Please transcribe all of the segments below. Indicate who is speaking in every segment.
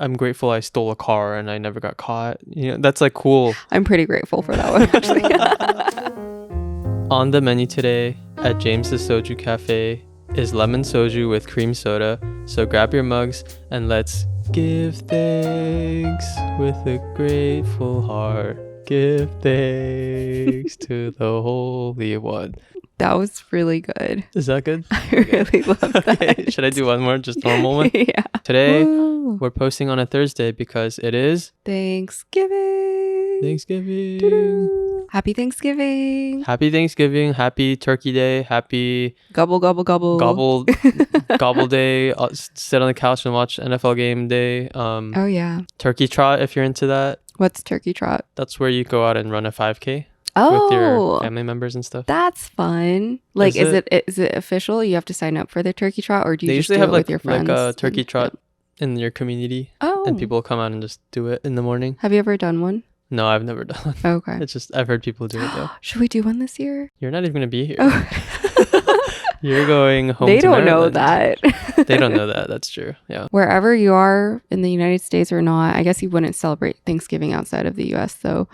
Speaker 1: I'm grateful I stole a car and I never got caught. You know, that's like cool.
Speaker 2: I'm pretty grateful for that one, actually.
Speaker 1: On the menu today at James's Soju Cafe is lemon soju with cream soda. So grab your mugs and let's give thanks with a grateful heart. Give thanks to the Holy One.
Speaker 2: That was really good.
Speaker 1: Is that good?
Speaker 2: I really love that.
Speaker 1: Okay, should I do one more, just normal one?
Speaker 2: Yeah.
Speaker 1: Today,
Speaker 2: Woo.
Speaker 1: we're posting on a Thursday because it is
Speaker 2: Thanksgiving.
Speaker 1: Thanksgiving.
Speaker 2: Doo-doo. Happy Thanksgiving.
Speaker 1: Happy Thanksgiving. Happy Turkey Day. Happy
Speaker 2: Gobble, gobble, gobble.
Speaker 1: Gobble Day. Sit on the couch and watch NFL game day.
Speaker 2: Oh, yeah.
Speaker 1: Turkey Trot, if you're into that.
Speaker 2: What's Turkey Trot?
Speaker 1: That's where you go out and run a 5K.
Speaker 2: Oh,
Speaker 1: with your family members and stuff.
Speaker 2: That's fun. Like, is
Speaker 1: it
Speaker 2: it official? You have to sign up for the turkey trot, or do you
Speaker 1: they
Speaker 2: just
Speaker 1: usually
Speaker 2: do
Speaker 1: have
Speaker 2: it
Speaker 1: like
Speaker 2: with your friends?
Speaker 1: a turkey trot in your community.
Speaker 2: Oh,
Speaker 1: And people come out and just do it in the morning.
Speaker 2: have you ever done one?
Speaker 1: No, I've never done one.
Speaker 2: Okay.
Speaker 1: It's just I've heard people do it though.
Speaker 2: Should we do one this year?
Speaker 1: You're not even gonna be here.
Speaker 2: Oh.
Speaker 1: You're going home.
Speaker 2: They
Speaker 1: to
Speaker 2: don't know
Speaker 1: Maryland.
Speaker 2: that.
Speaker 1: They don't know that. That's true. Yeah.
Speaker 2: Wherever you are in the United States or not, I guess you wouldn't celebrate Thanksgiving outside of the U.S. though.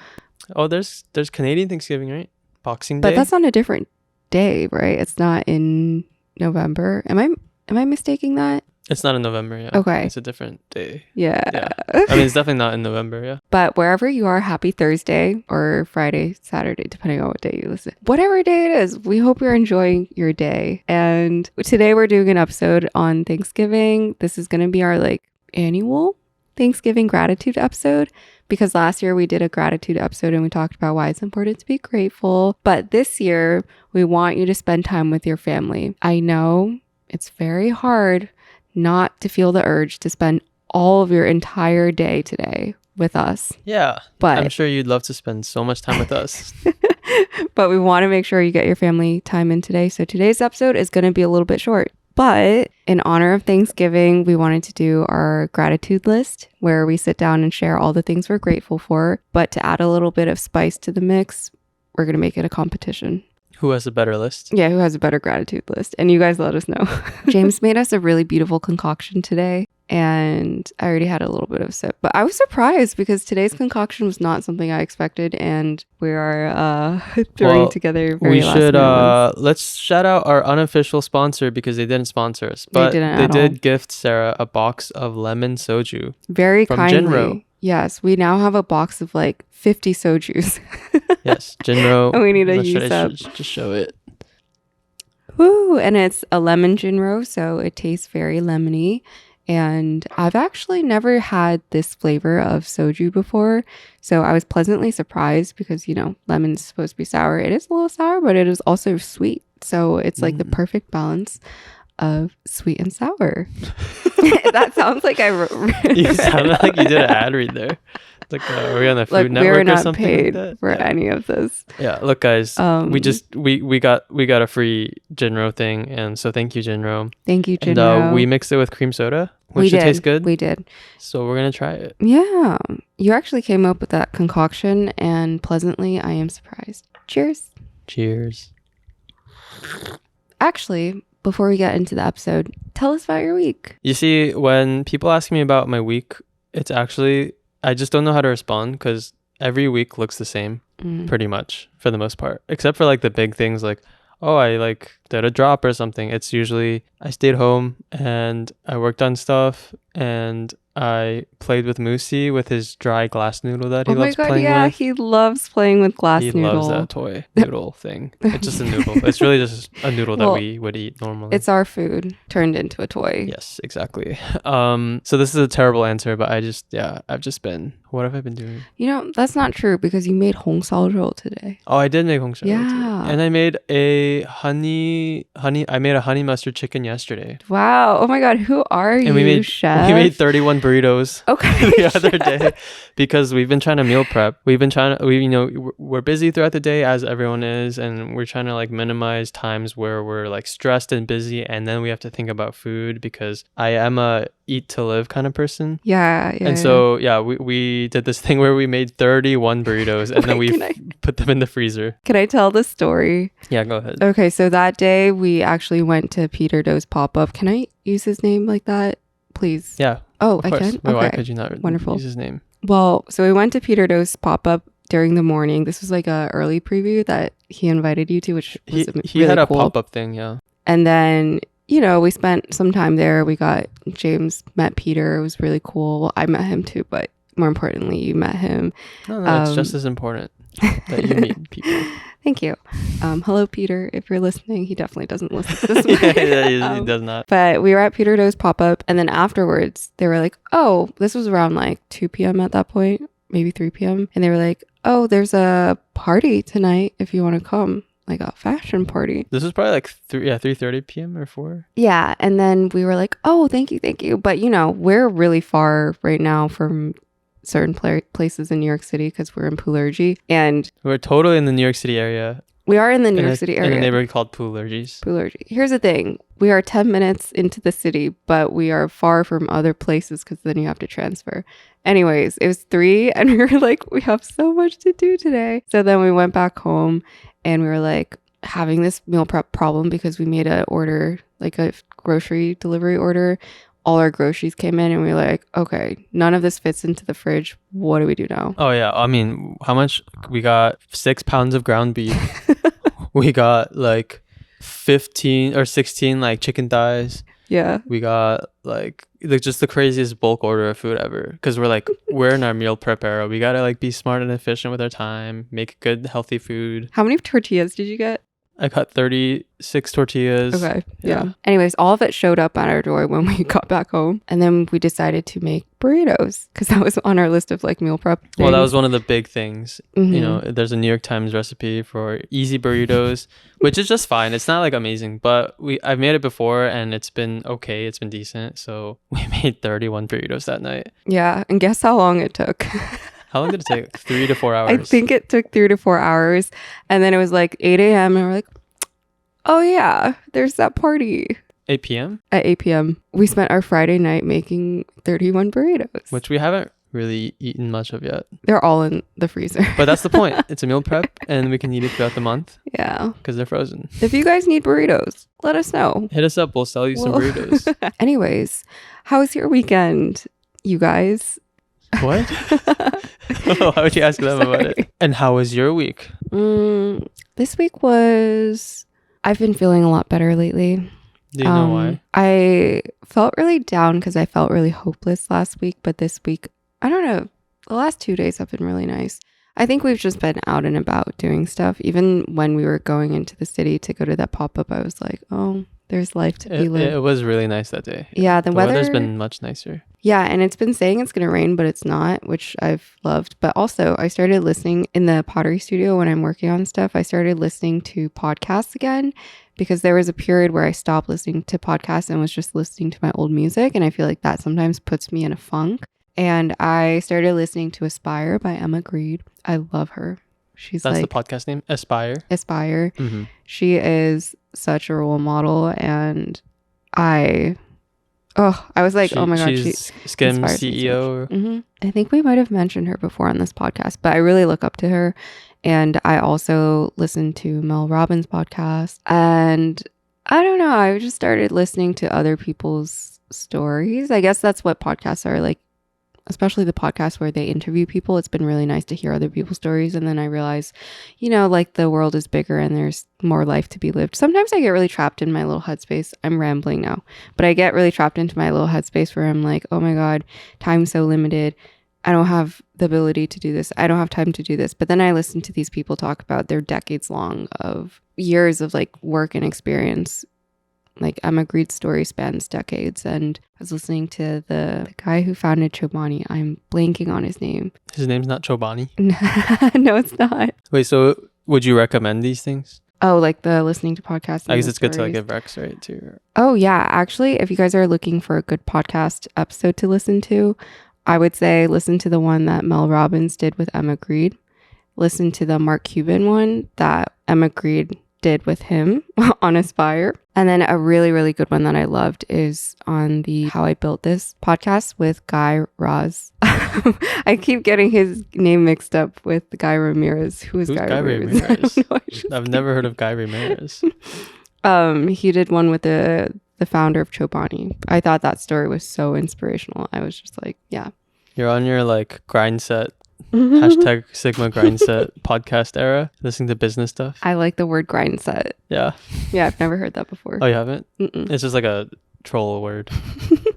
Speaker 1: Oh, there's Canadian Thanksgiving, right? Boxing Day.
Speaker 2: But that's on a different day, right? It's not in November. Am I mistaking that?
Speaker 1: It's not in November. Yeah.
Speaker 2: Okay.
Speaker 1: It's a different day.
Speaker 2: Yeah.
Speaker 1: Yeah. I mean, it's definitely not in November. Yeah.
Speaker 2: But wherever you are, happy Thursday or Friday, Saturday, depending on what day you listen. Whatever day it is, we hope you're enjoying your day. And today we're doing an episode on Thanksgiving. This is going to be our like annual Thanksgiving gratitude episode, because last year we did a gratitude episode and we talked about why it's important to be grateful. But this year we want you to spend time with your family. I know it's very hard not to feel the urge to spend all of your entire day today with us.
Speaker 1: Yeah.
Speaker 2: But
Speaker 1: I'm sure you'd love to spend so much time with us.
Speaker 2: but we want to make sure you get your family time in today. So today's episode is going to be a little bit short. But in honor of Thanksgiving, we wanted to do our gratitude list where we sit down and share all the things we're grateful for. But to add a little bit of spice to the mix, we're going to make it a competition.
Speaker 1: Who has a better list?
Speaker 2: Yeah, who has a better gratitude list? And you guys let us know. James made us a really beautiful concoction today. And I already had a little bit of a sip. But I was surprised because today's concoction was not something I expected. And we are throwing together very last minute ones.
Speaker 1: Let's shout out our unofficial sponsor because they didn't sponsor us. But they did gift Sarah a box of lemon soju.
Speaker 2: Very
Speaker 1: from
Speaker 2: kindly.
Speaker 1: Jinro.
Speaker 2: Yes, we now have a box of like 50 sojus.
Speaker 1: Yes, Jinro.
Speaker 2: And we need to use up.
Speaker 1: Just show it.
Speaker 2: Woo! And it's a lemon Jinro, so it tastes very lemony. And I've actually never had this flavor of soju before. So I was pleasantly surprised because, you know, lemon is supposed to be sour. It is a little sour, but it is also sweet. So it's like the perfect balance of sweet and sour. That sounds like
Speaker 1: You sounded like you did an ad read there. It's like, are we on the Food Network
Speaker 2: we're not
Speaker 1: or something
Speaker 2: paid
Speaker 1: like that?
Speaker 2: for any of this.
Speaker 1: Yeah, look, guys, we got a free Jinro thing, and so thank you, Jinro.
Speaker 2: Thank you, Jinro.
Speaker 1: And we mixed it with cream soda, which should taste good.
Speaker 2: We did.
Speaker 1: So we're gonna try it.
Speaker 2: Yeah, you actually came up with that concoction, and pleasantly, I am surprised. Cheers.
Speaker 1: Cheers.
Speaker 2: Actually, before we get into the episode, tell us about your week.
Speaker 1: You see, when people ask me about my week, it's actually, I just don't know how to respond because every week looks the same, pretty much, for the most part. Except for like the big things like, oh, I like did a drop or something. It's usually I stayed home and I worked on stuff and I played with Moosey with his dry glass noodle that he loves playing with. Oh my god, yeah,
Speaker 2: he loves playing with glass noodle.
Speaker 1: He loves that toy noodle thing. It's just a noodle. It's really just a noodle that we would eat normally.
Speaker 2: It's our food turned into a toy.
Speaker 1: Yes, exactly. So this is a terrible answer, but I've just been, what have I been doing?
Speaker 2: You know, that's not true because you made hong sao roll today.
Speaker 1: Oh, I did make hong sao roll today.
Speaker 2: Yeah.
Speaker 1: And I made a honey mustard chicken yesterday.
Speaker 2: Wow. Oh my god, who are you, chef?
Speaker 1: We made 31 burritos the other day because we've been trying to meal prep. We're busy throughout the day as everyone is, and we're trying to like minimize times where we're like stressed and busy, and then we have to think about food because I am a eat to live kind of person.
Speaker 2: Yeah.
Speaker 1: And so we did this thing where we made 31 burritos and then we put them in the freezer.
Speaker 2: Can I tell the story?
Speaker 1: Yeah, go ahead.
Speaker 2: Okay, so that day we actually went to Peter Doe's pop-up. Can I use his name like that, please?
Speaker 1: Yeah.
Speaker 2: Oh,
Speaker 1: Of
Speaker 2: I
Speaker 1: course.
Speaker 2: can?
Speaker 1: Wait, why
Speaker 2: Okay.
Speaker 1: could you not
Speaker 2: Wonderful.
Speaker 1: use his name?
Speaker 2: Well, so we went to Peter Do's pop-up during the morning. This was like a early preview that he invited you to, which was
Speaker 1: He
Speaker 2: really
Speaker 1: had a
Speaker 2: cool.
Speaker 1: pop-up thing, yeah.
Speaker 2: And then, you know, we spent some time there. We got James met Peter. It was really cool. Well, I met him too, but more importantly, you met him.
Speaker 1: No, it's just as important that you meet people.
Speaker 2: Thank you. Hello, Peter. If you're listening, he definitely doesn't listen to this.
Speaker 1: Yeah, he does not.
Speaker 2: But we were at Peter Do's pop-up, and then afterwards, they were like, oh, this was around like 2 p.m. at that point, maybe 3 p.m. And they were like, oh, there's a party tonight if you want to come, like a fashion party.
Speaker 1: This was probably like 3:30 p.m. or 4.
Speaker 2: Yeah. And then we were like, oh, thank you. But, you know, we're really far right now from certain places in New York City because we're in Poolergy. And
Speaker 1: we're totally in the New York City area.
Speaker 2: We are in the New York City area.
Speaker 1: In a neighborhood called Poolergy's.
Speaker 2: Here's the thing. We are 10 minutes into the city, but we are far from other places because then you have to transfer. Anyways, it was 3 and we were like, we have so much to do today. So then we went back home and we were like having this meal prep problem because we made an order, like a grocery delivery order. All our groceries came in and we were like, okay, none of this fits into the fridge. What do we do now?
Speaker 1: Oh, yeah. I mean, how much? We got 6 pounds of ground beef. We got like 15 or 16 like chicken thighs.
Speaker 2: Yeah.
Speaker 1: We got like just the craziest bulk order of food ever. Because we're in our meal prep era. We got to like be smart and efficient with our time, make good, healthy food.
Speaker 2: How many tortillas did you get?
Speaker 1: I got 36 tortillas.
Speaker 2: Okay. Yeah. Anyways, all of it showed up at our door when we got back home. And then we decided to make burritos because that was on our list of like meal prep things.
Speaker 1: Well, that was one of the big things.
Speaker 2: Mm-hmm.
Speaker 1: You know, there's a New York Times recipe for easy burritos, which is just fine. It's not like amazing, but I've made it before and it's been okay. It's been decent. So we made 31 burritos that night.
Speaker 2: Yeah. And guess how long it took?
Speaker 1: How long did it take? 3 to 4 hours.
Speaker 2: I think it took 3 to 4 hours. And then it was like 8 a.m. and we're like, oh yeah, there's that party.
Speaker 1: 8 p.m.?
Speaker 2: At 8 p.m. We spent our Friday night making 31 burritos.
Speaker 1: Which we haven't really eaten much of yet.
Speaker 2: They're all in the freezer.
Speaker 1: But that's the point. It's a meal prep and we can eat it throughout the month.
Speaker 2: Yeah.
Speaker 1: Because they're frozen.
Speaker 2: If you guys need burritos, let us know.
Speaker 1: Hit us up. We'll sell you some burritos.
Speaker 2: Anyways, how was your weekend, you guys?
Speaker 1: What? Why would you ask them about it? And how was your week?
Speaker 2: This week was... I've been feeling a lot better lately.
Speaker 1: Do you know why?
Speaker 2: I felt really down because I felt really hopeless last week. But this week, I don't know. The last 2 days have been really nice. I think we've just been out and about doing stuff. Even when we were going into the city to go to that pop-up, I was like, oh, there's life to be lived.
Speaker 1: It was really nice that day.
Speaker 2: Yeah, the
Speaker 1: weather's been much nicer.
Speaker 2: Yeah, and it's been saying it's going to rain, but it's not, which I've loved. But also, I started listening in the pottery studio when I'm working on stuff. I started listening to podcasts again because there was a period where I stopped listening to podcasts and was just listening to my old music. And I feel like that sometimes puts me in a funk. And I started listening to Aspire by Emma Grede. I love her. That's
Speaker 1: the podcast name? Aspire?
Speaker 2: Mm-hmm. She is such a role model. And I was like, oh my God.
Speaker 1: She's Skim CEO.
Speaker 2: Mm-hmm. I think we might have mentioned her before on this podcast, but I really look up to her. And I also listen to Mel Robbins' podcast. And I don't know, I just started listening to other people's stories. I guess that's what podcasts are like, especially the podcasts where they interview people. It's been really nice to hear other people's stories. And then I realized, you know, like the world is bigger and there's more life to be lived. Sometimes I get really trapped in my little headspace. I'm rambling now, but I get really trapped into my little headspace where I'm like, oh my God, time's so limited. I don't have the ability to do this. I don't have time to do this. But then I listen to these people talk about their decades long of years of like work and experience. Like Emma Grede's story spans decades. And I was listening to the guy who founded Chobani. I'm blanking on his name.
Speaker 1: His name's not Chobani?
Speaker 2: No, it's not.
Speaker 1: Wait, so would you recommend these things?
Speaker 2: Oh, like the listening to podcasts?
Speaker 1: I guess it's good to like give Rex, right? Too.
Speaker 2: Oh, yeah. Actually, if you guys are looking for a good podcast episode to listen to, I would say listen to the one that Mel Robbins did with Emma Grede. Listen to the Mark Cuban one that Emma Grede did with him on Aspire. And then a really, really good one that I loved is on the How I Built This podcast with Guy Raz. I keep getting his name mixed up with Guy Ramirez. Who's Guy Ramirez?
Speaker 1: I've never heard of Guy Ramirez.
Speaker 2: He did one with the the founder of Chobani. I thought that story was so inspirational. I was just like, yeah.
Speaker 1: You're on your like grindset, hashtag Sigma grindset podcast era, listening to business stuff.
Speaker 2: I like the word grindset.
Speaker 1: Yeah.
Speaker 2: Yeah, I've never heard that before.
Speaker 1: Oh, you haven't?
Speaker 2: Mm-mm.
Speaker 1: It's just like a troll word.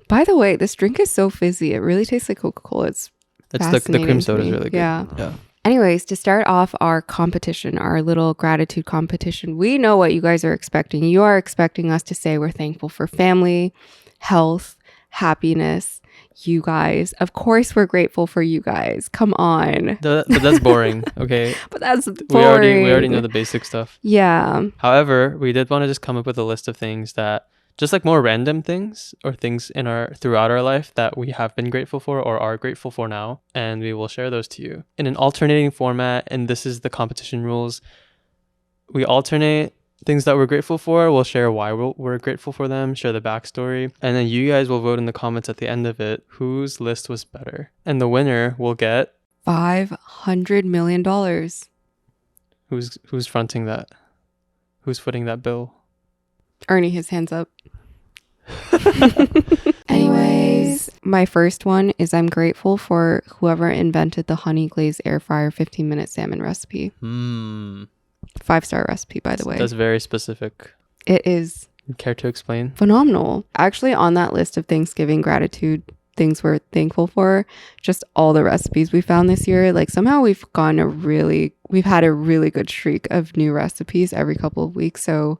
Speaker 2: By the way, this drink is so fizzy. It really tastes like Coca-Cola. It's
Speaker 1: the cream soda is really good.
Speaker 2: Yeah. Anyways, to start off our competition, our little gratitude competition, we know what you guys are expecting. You are expecting us to say we're thankful for family, health, happiness. You guys, of course, we're grateful for you guys. Come on.
Speaker 1: But that's boring. Okay.
Speaker 2: But that's boring.
Speaker 1: We already know the basic stuff.
Speaker 2: Yeah.
Speaker 1: However, we did want to just come up with a list of things that just like more random things or things throughout our life that we have been grateful for or are grateful for now, and we will share those to you in an alternating format. And this is the competition rules. We alternate things that we're grateful for. We'll share why we're grateful for them, share the backstory, and then you guys will vote in the comments at the end of it whose list was better, and the winner will get
Speaker 2: $500 million.
Speaker 1: Who's fronting that? Who's footing that bill?
Speaker 2: Ernie, his hands up. Anyways, my first one is I'm grateful for whoever invented the honey glazed air fryer 15-minute salmon recipe. 5-star recipe, by the way.
Speaker 1: That's very specific.
Speaker 2: It is.
Speaker 1: Care to explain?
Speaker 2: Phenomenal. Actually, on that list of Thanksgiving gratitude things we're thankful for, just all the recipes we found this year, like somehow we've had a really good streak of new recipes every couple of weeks. So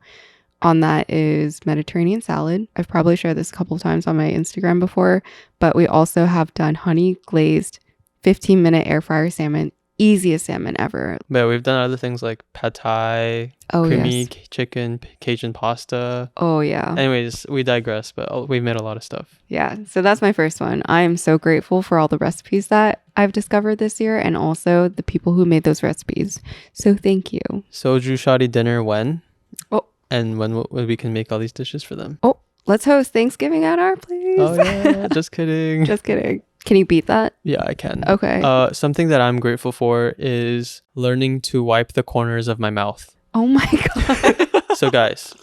Speaker 2: on that is Mediterranean salad. I've probably shared this a couple of times on my Instagram before, but we also have done honey glazed 15-minute air fryer salmon. Easiest salmon ever.
Speaker 1: But we've done other things like pad thai, creamy chicken, Cajun pasta.
Speaker 2: Oh, yeah.
Speaker 1: Anyways, we digress, but we've made a lot of stuff.
Speaker 2: Yeah, so that's my first one. I am so grateful for all the recipes that I've discovered this year and also the people who made those recipes. So thank you.
Speaker 1: Soju shotty dinner when?
Speaker 2: Oh.
Speaker 1: And when we can make all these dishes for them.
Speaker 2: Oh, let's host Thanksgiving at our place.
Speaker 1: Oh, yeah. Just kidding.
Speaker 2: Just kidding. Can you beat that?
Speaker 1: Yeah, I can.
Speaker 2: Okay.
Speaker 1: Something that I'm grateful for is learning to wipe the corners of my mouth.
Speaker 2: Oh my God.
Speaker 1: So guys,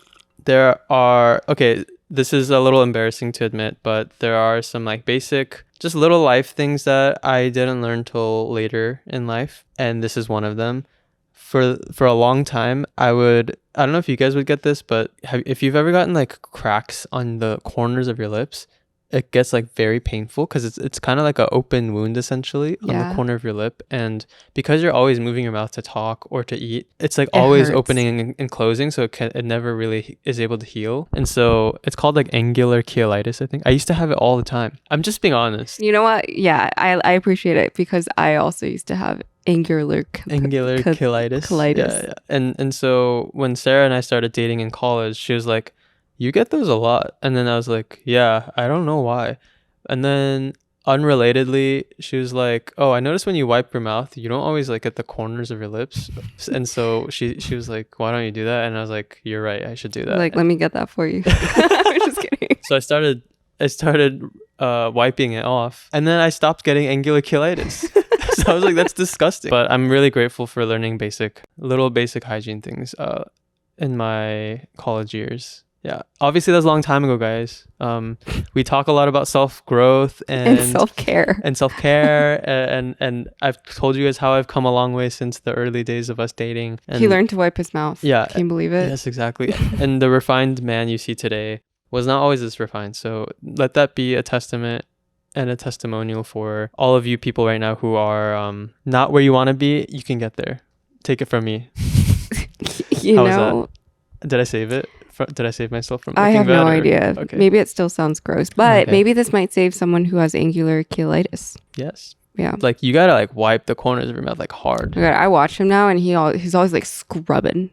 Speaker 1: this is a little embarrassing to admit, but there are some like basic, just little life things that I didn't learn till later in life. And this is one of them. For a long time, I don't know if you guys would get this, but if you've ever gotten like cracks on the corners of your lips, it gets like very painful because it's kind of like an open wound essentially on the corner of your lip, and because you're always moving your mouth to talk or to eat, it's like always opening and closing, so it never really is able to heal. And so it's called like angular cheilitis. I think I used to have it all the time. I'm just being honest.
Speaker 2: You know what? Yeah, I appreciate it because I also used to have angular cheilitis.
Speaker 1: Yeah. And so when Sarah and I started dating in college, she was like, "You get those a lot." And then I was like, "Yeah, I don't know why." And then unrelatedly, she was like, "Oh, I noticed when you wipe your mouth, you don't always like get the corners of your lips." And so she was like, "Why don't you do that?" And I was like, "You're right, I should do that."
Speaker 2: Like, let me get that for you. I'm just kidding.
Speaker 1: So I started wiping it off, and then I stopped getting angular cheilitis. So I was like, that's disgusting. But I'm really grateful for learning little basic hygiene things in my college years. Yeah, obviously that's a long time ago, guys. We talk a lot about self-growth and
Speaker 2: self-care.
Speaker 1: And I've told you guys how I've come a long way since the early days of us dating. And
Speaker 2: he learned to wipe his mouth.
Speaker 1: Yeah.
Speaker 2: Can you believe it?
Speaker 1: Yes, exactly. And the refined man you see today was not always this refined. So let that be a testament and a testimonial for all of you people right now who are not where you want to be. You can get there. Take it from me.
Speaker 2: How was that?
Speaker 1: Did I save it? Did I save myself from
Speaker 2: I have no idea.
Speaker 1: Okay.
Speaker 2: Maybe it still sounds gross, but maybe this might save someone who has angular cheilitis.
Speaker 1: Yes.
Speaker 2: Yeah.
Speaker 1: Like you gotta like wipe the corners of your mouth like hard.
Speaker 2: Oh God, I watch him now and he's always like scrubbing.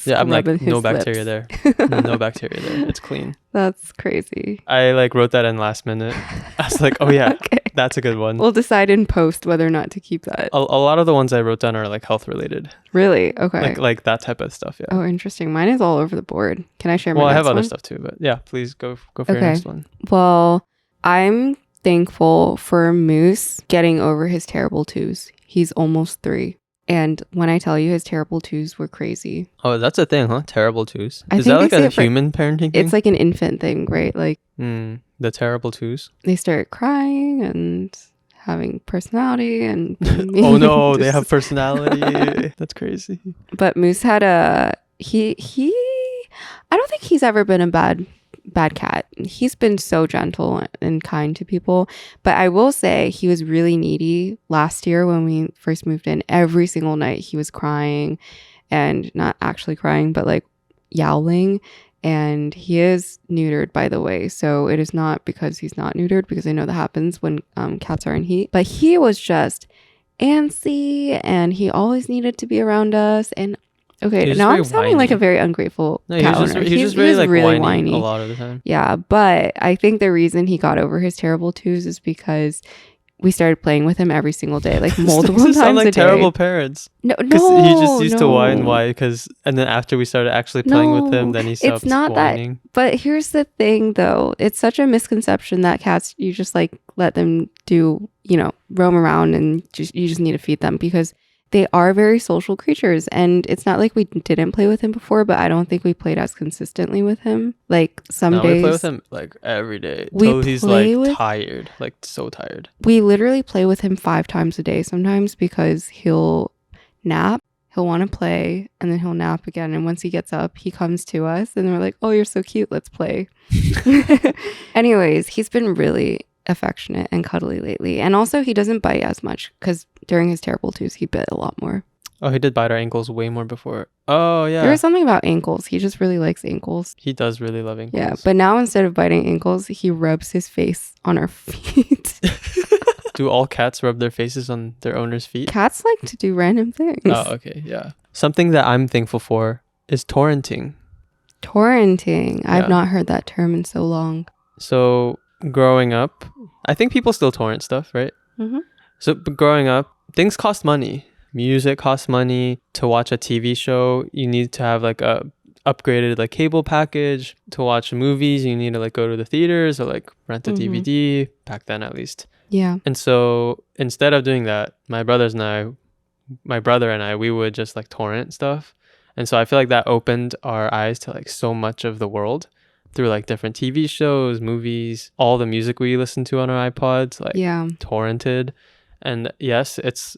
Speaker 1: I'm like, no bacteria
Speaker 2: lips.
Speaker 1: there. No bacteria there. It's clean.
Speaker 2: That's crazy.
Speaker 1: I like wrote that in last minute. I was like, oh yeah, okay. That's a good one.
Speaker 2: We'll decide in post whether or not to keep that.
Speaker 1: A lot of the ones I wrote down are like health related.
Speaker 2: Really? Okay.
Speaker 1: Like that type of stuff. Yeah.
Speaker 2: Oh, interesting. Mine is all over the board. Can I share my next one?
Speaker 1: Well, I have other stuff too, but yeah, please go for your next one.
Speaker 2: Well, I'm thankful for Moose getting over his terrible twos. He's almost 3. And when I tell you, his terrible twos were crazy.
Speaker 1: Oh, that's a thing, huh? Terrible twos.
Speaker 2: I
Speaker 1: Is
Speaker 2: think
Speaker 1: that like
Speaker 2: they say
Speaker 1: a
Speaker 2: it for-
Speaker 1: human parenting thing?
Speaker 2: It's like an infant thing, right? Like
Speaker 1: The terrible twos.
Speaker 2: they start crying and having personality and being
Speaker 1: Oh no,
Speaker 2: mean.
Speaker 1: they have personality. That's crazy.
Speaker 2: But Moose had a he I don't think he's ever been a bad cat. He's been so gentle and kind to people. But I will say he was really needy last year when we first moved in. Every single night he was crying, and not actually crying, but like yowling. And he is neutered, by the way. So it is not because he's not neutered, because I know that happens when cats are in heat. But he was just antsy, and he always needed to be around us. And okay, now I'm sounding like a very ungrateful cat owner.
Speaker 1: He's just really like really whiny a lot of the time.
Speaker 2: Yeah, but I think the reason he got over his terrible twos is because we started playing with him every single day, like multiple times
Speaker 1: sound like
Speaker 2: a day.
Speaker 1: Terrible parents.
Speaker 2: No,
Speaker 1: he just used to whine. Why? And then after we started actually playing with him, then he stopped whining.
Speaker 2: But here's the thing, though. It's such a misconception that cats, you just like let them do, roam around, and you just need to feed them, because they are very social creatures. And it's not like we didn't play with him before, but I don't think we played as consistently with him. Like some days
Speaker 1: we play with him like every day till he's like tired, like so tired.
Speaker 2: We literally play with him 5 times a day sometimes, because he'll nap, he'll want to play, and then he'll nap again. And once he gets up, he comes to us, and we're like, oh, you're so cute, let's play. Anyways, he's been really affectionate and cuddly lately. And also he doesn't bite as much, because during his terrible twos he bit a lot more.
Speaker 1: Oh, he did bite our ankles way more before. Oh yeah,
Speaker 2: there was something about ankles. He just really likes ankles.
Speaker 1: He does really love ankles.
Speaker 2: Yeah, but now instead of biting ankles, he rubs his face on our feet.
Speaker 1: Do all cats rub their faces on their owner's feet?
Speaker 2: Cats like to do random things.
Speaker 1: Oh, okay, yeah. Something that I'm thankful for is torrenting.
Speaker 2: Yeah. I've not heard that term in so long.
Speaker 1: So growing up, I think people still torrent stuff, right?
Speaker 2: Mm-hmm.
Speaker 1: So growing up, things cost money. Music costs money. To watch a TV show, you need to have like a upgraded like cable package. To watch movies, you need to like go to the theaters or like rent a DVD, back then at least.
Speaker 2: Yeah.
Speaker 1: And so instead of doing that, my brother and I, we would just like torrent stuff. And so I feel like that opened our eyes to like so much of the world through like different TV shows, movies, all the music we listened to on our iPods, like torrented. And yes, it's,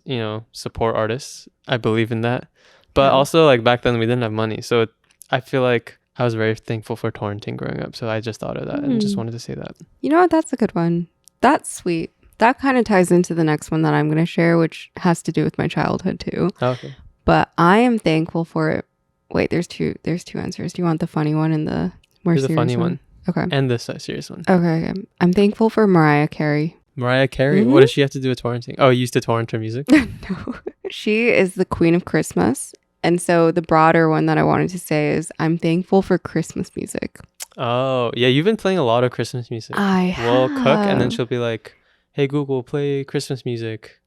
Speaker 1: support artists. I believe in that. But also like back then we didn't have money. So I feel like I was very thankful for torrenting growing up. So I just thought of that and just wanted to say that.
Speaker 2: You know what? That's a good one. That's sweet. That kind of ties into the next one that I'm going to share, which has to do with my childhood too.
Speaker 1: Okay.
Speaker 2: But I am thankful for it. Wait, there's two answers. Do you want the funny one and the more serious one? Here's the funny one. Okay.
Speaker 1: And the serious one.
Speaker 2: Okay. I'm thankful for Mariah Carey.
Speaker 1: Mariah Carey? What does she have to do with torrenting? Oh, you used to torrent her music?
Speaker 2: No. She is the queen of Christmas. And so the broader one that I wanted to say is I'm thankful for Christmas music.
Speaker 1: Oh, yeah. You've been playing a lot of Christmas music. We'll cook and then she'll be like, hey, Google, play Christmas music.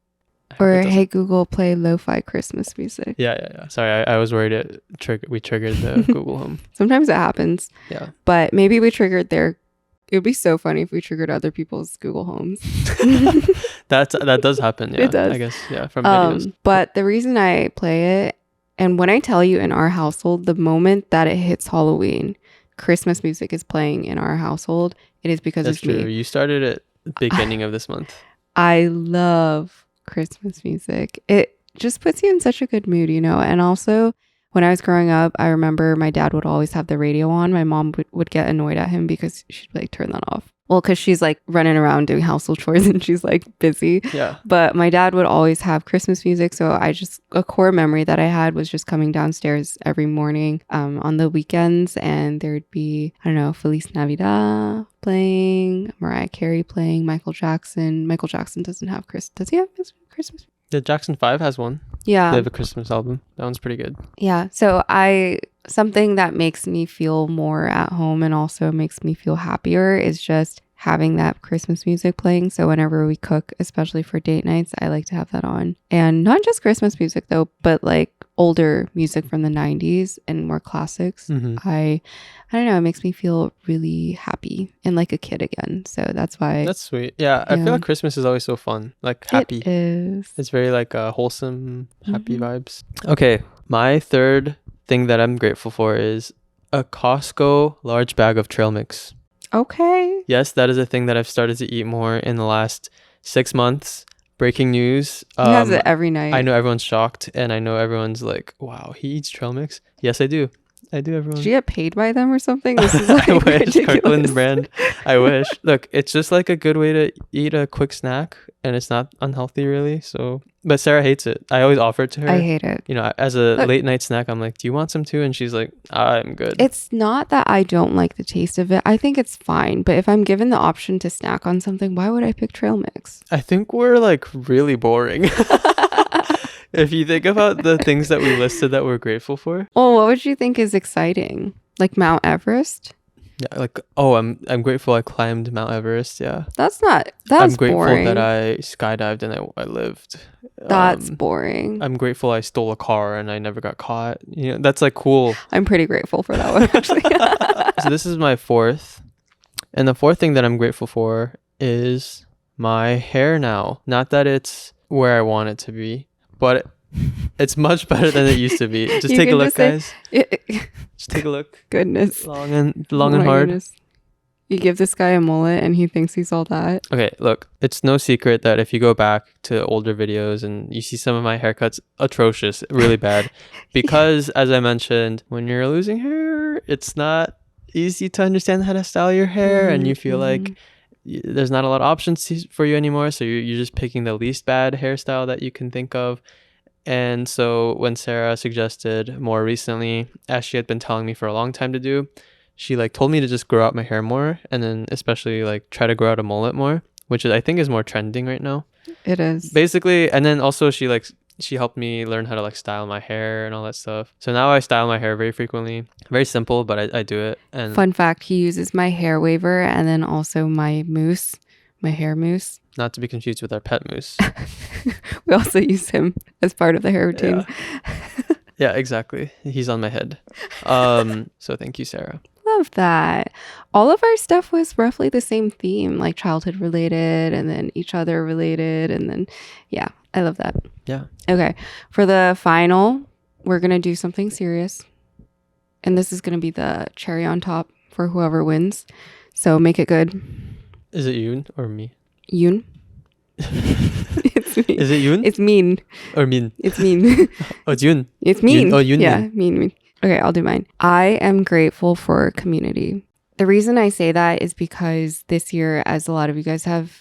Speaker 2: Or, hey, Google, play lo-fi Christmas music.
Speaker 1: Yeah. Sorry, I was worried we triggered the Google Home.
Speaker 2: Sometimes it happens.
Speaker 1: Yeah.
Speaker 2: But maybe we triggered their... It would be so funny if we triggered other people's Google Homes.
Speaker 1: That does happen, yeah.
Speaker 2: It does.
Speaker 1: I guess, yeah, from videos.
Speaker 2: But the reason I play it, and when I tell you in our household, the moment that it hits Halloween, Christmas music is playing in our household, it is because
Speaker 1: That's
Speaker 2: of
Speaker 1: true.
Speaker 2: me.
Speaker 1: You started at the beginning of this month.
Speaker 2: I love Christmas music. It just puts you in such a good mood, And also, when I was growing up, I remember my dad would always have the radio on. My mom would get annoyed at him because she'd like turn that off. Well, because she's like running around doing household chores and she's like busy.
Speaker 1: Yeah.
Speaker 2: But my dad would always have Christmas music. So a core memory that I had was just coming downstairs every morning on the weekends. And there'd be, I don't know, Feliz Navidad playing, Mariah Carey playing, Michael Jackson. Michael Jackson doesn't have Does he have Christmas?
Speaker 1: The Jackson 5 has one.
Speaker 2: Yeah.
Speaker 1: They have a Christmas album. That one's pretty good.
Speaker 2: Yeah. So something that makes me feel more at home and also makes me feel happier is just having that Christmas music playing. So whenever we cook, especially for date nights, I like to have that on. And not just Christmas music though, but like older music from the 90s and more classics, I don't know, it makes me feel really happy and like a kid again. So that's why.
Speaker 1: That's sweet. Yeah, I feel like Christmas is always so fun. Like happy.
Speaker 2: It is.
Speaker 1: It's very like wholesome, happy vibes. Okay, my third thing that I'm grateful for is a Costco large bag of trail mix.
Speaker 2: Okay.
Speaker 1: Yes, that is a thing that I've started to eat more in the last 6 months. Breaking news.
Speaker 2: He has it every night.
Speaker 1: I know everyone's shocked, and I know everyone's like, wow, he eats trail mix? Yes, I do. Everyone.
Speaker 2: Did you get paid by them or something? This is like
Speaker 1: I wish.
Speaker 2: ridiculous.
Speaker 1: Kirkland brand. I wish. Look, it's just like a good way to eat a quick snack, and it's not unhealthy really. So, but Sarah hates it. I always offer it to her.
Speaker 2: I hate it.
Speaker 1: You know, as a late night snack, I'm like, do you want some too? And she's like, I'm good.
Speaker 2: It's not that I don't like the taste of it. I think it's fine. But if I'm given the option to snack on something, why would I pick trail mix?
Speaker 1: I think we're like really boring. If you think about the things that we listed that we're grateful for.
Speaker 2: Well, what would you think is exciting? Like Mount Everest?
Speaker 1: Yeah, like, oh, I'm grateful I climbed Mount Everest. Yeah.
Speaker 2: That's
Speaker 1: I'm grateful
Speaker 2: boring.
Speaker 1: that I skydived and I lived.
Speaker 2: That's boring.
Speaker 1: I'm grateful I stole a car and I never got caught. You know, that's like cool.
Speaker 2: I'm pretty grateful for that one, actually.
Speaker 1: So this is my fourth. And the fourth thing that I'm grateful for is my hair now. Not that it's where I want it to be, but it's much better than it used to be. Just take a look, guys. Just take a look.
Speaker 2: Goodness.
Speaker 1: Long and hard.
Speaker 2: Goodness. You give this guy a mullet and he thinks he's all that.
Speaker 1: Okay, look, it's no secret that if you go back to older videos and you see some of my haircuts, atrocious, really bad. Because as I mentioned, when you're losing hair, it's not easy to understand how to style your hair, and you feel like there's not a lot of options for you anymore. So you're just picking the least bad hairstyle that you can think of. And so when Sarah suggested more recently, as she had been telling me for a long time to do, she like told me to just grow out my hair more, and then especially like try to grow out a mullet more, which is, I think, is more trending right now.
Speaker 2: It is.
Speaker 1: Basically, and then also she helped me learn how to like style my hair and all that stuff. So now I style my hair very frequently. Very simple, but I do it. And
Speaker 2: fun fact, he uses my hair waver and then also my mousse, my hair mousse.
Speaker 1: Not to be confused with our pet moose.
Speaker 2: We also use him as part of the hair routine.
Speaker 1: Yeah, exactly. He's on my head. So thank you, Sarah.
Speaker 2: Love that. All of our stuff was roughly the same theme, like childhood related and then each other related. And then, yeah, I love that.
Speaker 1: Yeah.
Speaker 2: Okay. For the final, we're going to do something serious. And this is going to be the cherry on top for whoever wins. So make it good.
Speaker 1: Is it Yoon or me?
Speaker 2: Yoon. It's me.
Speaker 1: Is it Yoon?
Speaker 2: It's mean.
Speaker 1: Or Min?
Speaker 2: It's mean.
Speaker 1: Oh, it's Yoon.
Speaker 2: It's mean.
Speaker 1: Oh, Yoon.
Speaker 2: Yeah, mean. Okay, I'll do mine. I am grateful for community. The reason I say that is because this year, as a lot of you guys have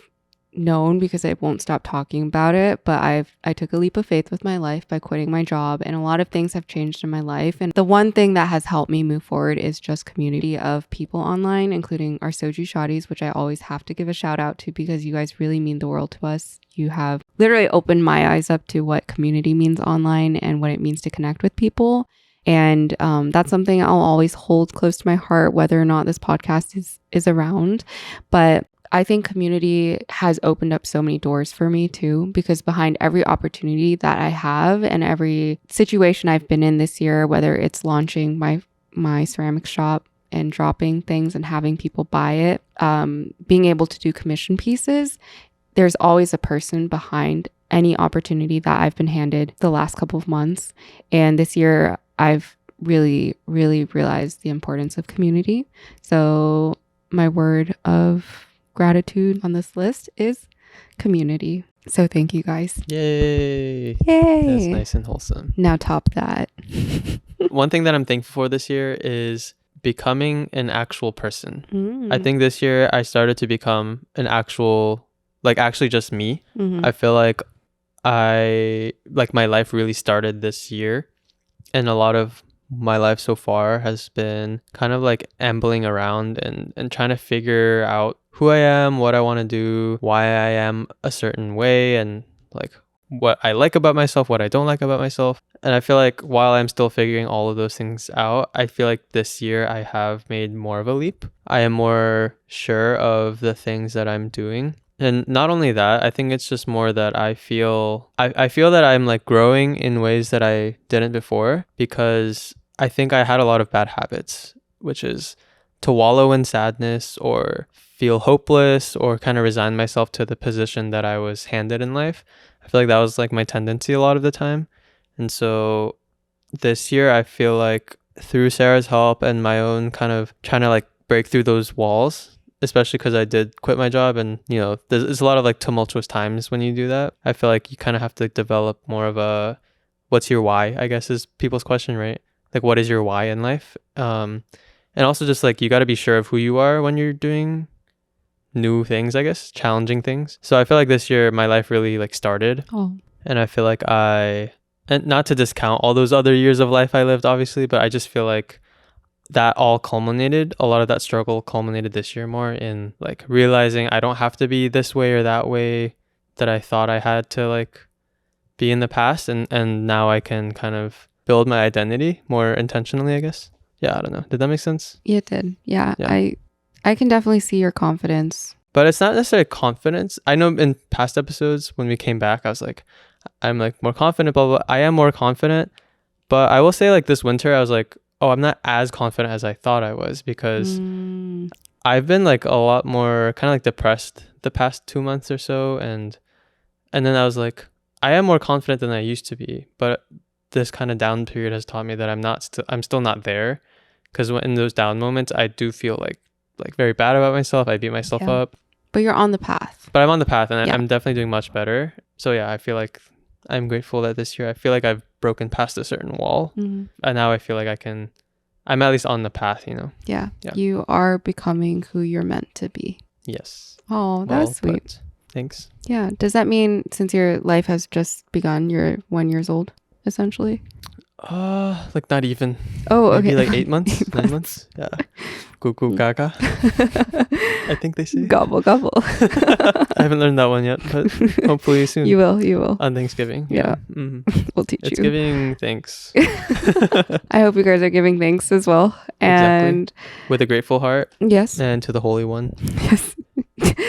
Speaker 2: known, because I won't stop talking about it, but I took a leap of faith with my life by quitting my job, and a lot of things have changed in my life. And the one thing that has helped me move forward is just community of people online, including our soju shotties, which I always have to give a shout out to because you guys really mean the world to us. You have literally opened my eyes up to what community means online and what it means to connect with people. And that's something I'll always hold close to my heart, whether or not this podcast is around. But I think community has opened up so many doors for me too, because behind every opportunity that I have and every situation I've been in this year, whether it's launching my ceramic shop and dropping things and having people buy it, being able to do commission pieces, there's always a person behind any opportunity that I've been handed the last couple of months. And this year, I've really, really realized the importance of community. So my word of gratitude on this list is community. So thank you guys.
Speaker 1: Yay.
Speaker 2: Yay.
Speaker 1: That's nice and wholesome.
Speaker 2: Now top that.
Speaker 1: One thing that I'm thankful for this year is becoming an actual person. I think this year I started to become an actual, like actually just me. I feel like my life really started this year. And a lot of my life so far has been kind of like ambling around and trying to figure out who I am, what I want to do, why I am a certain way, and like what I like about myself, what I don't like about myself. And I feel like while I'm still figuring all of those things out, I feel like this year I have made more of a leap. I am more sure of the things that I'm doing And not only that, I think it's just more that I feel that I'm like growing in ways that I didn't before, because I think I had a lot of bad habits, which is to wallow in sadness or feel hopeless or kind of resign myself to the position that I was handed in life. I feel like that was like my tendency a lot of the time. And so this year I feel like through Sarah's help and my own kind of trying to like break through those walls, especially because I did quit my job, and there's a lot of like tumultuous times when you do that. I feel like you kind of have to develop more of a what's your why, I guess, is people's question, right? Like, what is your why in life? And also just like you got to be sure of who you are when you're doing new things, I guess, challenging things. So I feel like this year my life really like started. And I feel like and not to discount all those other years of life I lived, obviously, but I just feel like that all culminated, a lot of that struggle culminated this year more in like realizing I don't have to be this way or that way that I thought I had to like be in the past, and now I can kind of build my identity more intentionally, I guess. Yeah, I don't know. Did that make sense?
Speaker 2: Yeah, it did. Yeah. I can definitely see your confidence.
Speaker 1: But it's not necessarily confidence. I know in past episodes when we came back, I was like, I'm like more confident, blah, blah, blah. I am more confident. But I will say like this winter, I was like, oh, I'm not as confident as I thought I was, because I've been like a lot more kind of like depressed the past 2 months or so. And then I was like, I am more confident than I used to be. But this kind of down period has taught me that I'm still not there. Because in those down moments, I do feel like very bad about myself. I beat myself up.
Speaker 2: But you're on the path.
Speaker 1: But I'm on the path, and I'm definitely doing much better. So yeah, I feel like I'm grateful that this year I feel like I've broken past a certain wall. And now I feel like I'm at least on the path,
Speaker 2: Yeah. You are becoming who you're meant to be.
Speaker 1: Yes.
Speaker 2: Oh, that's sweet.
Speaker 1: Thanks.
Speaker 2: Yeah. Does that mean since your life has just begun, you're 1 year old, essentially?
Speaker 1: Like not even.
Speaker 2: Oh, okay.
Speaker 1: Maybe like 8 months, 9 months. Yeah. Cuckoo gaga. I think they say.
Speaker 2: Gobble gobble.
Speaker 1: I haven't learned that one yet, but hopefully soon.
Speaker 2: You will.
Speaker 1: On Thanksgiving.
Speaker 2: Yeah. We'll teach
Speaker 1: it's
Speaker 2: you.
Speaker 1: It's giving thanks.
Speaker 2: I hope you guys are giving thanks as well. And
Speaker 1: exactly. With a grateful heart.
Speaker 2: Yes.
Speaker 1: And to the Holy One.
Speaker 2: Yes.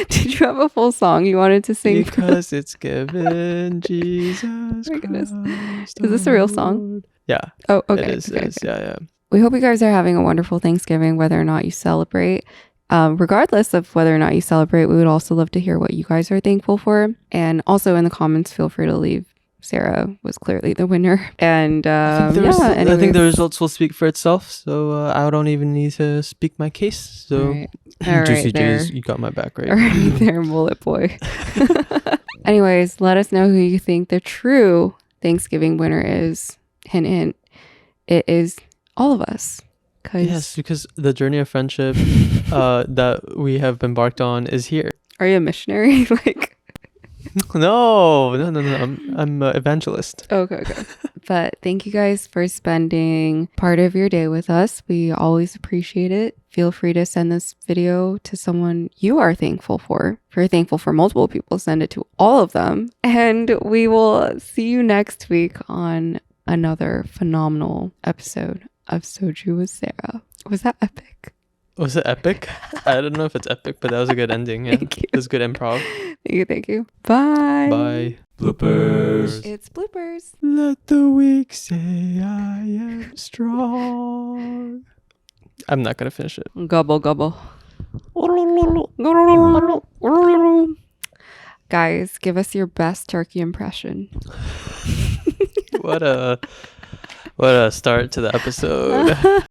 Speaker 2: Did you have a full song you wanted to sing?
Speaker 1: Because it's given Jesus
Speaker 2: my goodness.
Speaker 1: Christ.
Speaker 2: Is this a real song?
Speaker 1: Yeah.
Speaker 2: Oh, okay.
Speaker 1: It is.
Speaker 2: Okay.
Speaker 1: Yeah.
Speaker 2: We hope you guys are having a wonderful Thanksgiving, whether or not you celebrate. Regardless of whether or not you celebrate, we would also love to hear what you guys are thankful for. And also in the comments, feel free to leave. Sarah was clearly the winner. And
Speaker 1: I think the results will speak for itself. So I don't even need to speak my case. So Juicy J's, you got my back, right?
Speaker 2: All right there, mullet boy. Anyways, let us know who you think the true Thanksgiving winner is. Hint, hint. It is all of us.
Speaker 1: Yes, because the journey of friendship that we have embarked on is here.
Speaker 2: Are you a missionary?
Speaker 1: No. I'm an evangelist.
Speaker 2: Okay. But thank you guys for spending part of your day with us. We always appreciate it. Feel free to send this video to someone you are thankful for. If you're thankful for multiple people, send it to all of them. And we will see you next week on another phenomenal episode of Soju with Sarah. Was that epic?
Speaker 1: Was it epic? I don't know if it's epic, but that was a good ending. Yeah.
Speaker 2: Thank you.
Speaker 1: It was good improv.
Speaker 2: Thank you. Bye.
Speaker 1: Bye. Bloopers.
Speaker 2: It's bloopers.
Speaker 1: Let the weak say I am strong. I'm not going to finish it.
Speaker 2: Gobble, gobble. Guys, give us your best turkey impression.
Speaker 1: What a start to the episode.